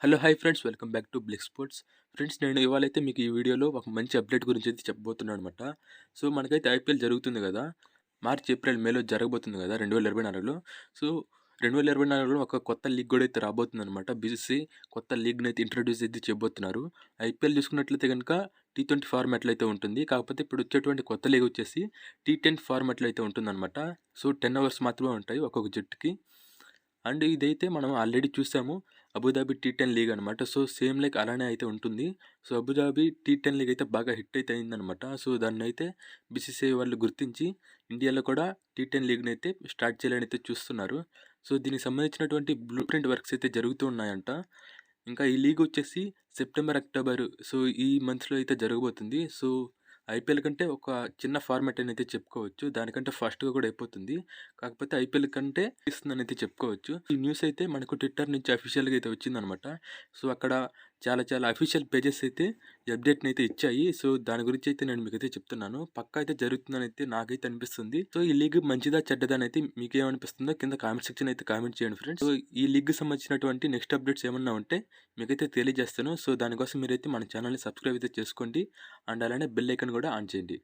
Hello hi friends, welcome back to Blick Sports. Friends, నేను ఇవాళైతే మీకు ఈ వీడియోలో ఒక మంచి అప్డేట్ గురించి అయితే చెప్పబోతున్నాను అనమాట. సో మనకైతే ఐపీఎల్ జరుగుతుంది కదా, మార్చ్ ఏప్రిల్ మేలో జరగబోతుంది కదా 2024లో. సో 2024లో ఒక కొత్త లీగ్ కూడా అయితే రాబోతుంది అనమాట. బీసీసీ కొత్త లీగ్ని అయితే ఇంట్రడ్యూస్ అయితే చేయబోతున్నారు. ఐపీఎల్ చూసుకున్నట్లయితే కనుక T20 ఫార్మాట్లో అయితే ఉంటుంది. కాకపోతే ఇప్పుడు వచ్చేటువంటి కొత్త లీగ్ వచ్చేసి T10 ఫార్మాట్లో అయితే ఉంటుందన్నమాట. సో 10 అవర్స్ మాత్రమే ఉంటాయి ఒక్కొక్క జట్టుకి. అండ్ ఇదైతే మనం ఆల్రెడీ చూసాము, అబుదాబి T10 లీగ్ అనమాట. సో సేమ్ లైక్ అలానే అయితే ఉంటుంది. సో అబుదాబి T10 లీగ్ అయితే బాగా హిట్ అయితే అయిందనమాట. సో దాన్ని అయితే బీసీసీఐ వాళ్ళు గుర్తించి ఇండియాలో కూడా T10 లీగ్ని అయితే స్టార్ట్ చేయాలని అయితే చూస్తున్నారు. సో దీనికి సంబంధించినటువంటి బ్లూ ప్రింట్ వర్క్స్ అయితే జరుగుతూ ఉన్నాయంట. ఇంకా ఈ లీగ్ వచ్చేసి సెప్టెంబర్, అక్టోబర్, సో ఈ మంత్స్లో అయితే జరగబోతుంది. సో ఐపీఎల్ కంటే ఒక చిన్న ఫార్మాట్ అని అయితే చెప్పుకోవచ్చు. దానికంటే ఫాస్ట్గా కూడా అయిపోతుంది. కాకపోతే ఐపీఎల్ కంటే ఇస్తుందని అయితే చెప్పుకోవచ్చు. ఈ న్యూస్ అయితే మనకు ట్విట్టర్ నుంచి అఫీషియల్గా అయితే వచ్చిందనమాట. సో అక్కడ చాలా చాలా అఫీషియల్ పేజెస్ అయితే ఈ అప్డేట్ని అయితే ఇచ్చాయి. సో దాని గురించి అయితే నేను మీకైతే చెప్తున్నాను. పక్కా అయితే జరుగుతుందని అయితే నాకైతే అనిపిస్తుంది. సో ఈ లీగ్ మంచిదా చెడ్డదా అని అయితే మీకేమనిపిస్తుందో కింద కామెంట్ సెక్షన్ అయితే కామెంట్ చేయండి ఫ్రెండ్స్. సో ఈ లీగ్ సంబంధించినటువంటి నెక్స్ట్ అప్డేట్స్ ఏమన్నా ఉంటే మీకైతే తెలియజేస్తాను. సో దానికోసం మీరైతే మన ఛానల్ని సబ్స్క్రైబ్ అయితే చేసుకోండి. అండ్ అలానే బెల్ ఐకాన్ కూడా ఆన్ చేయండి.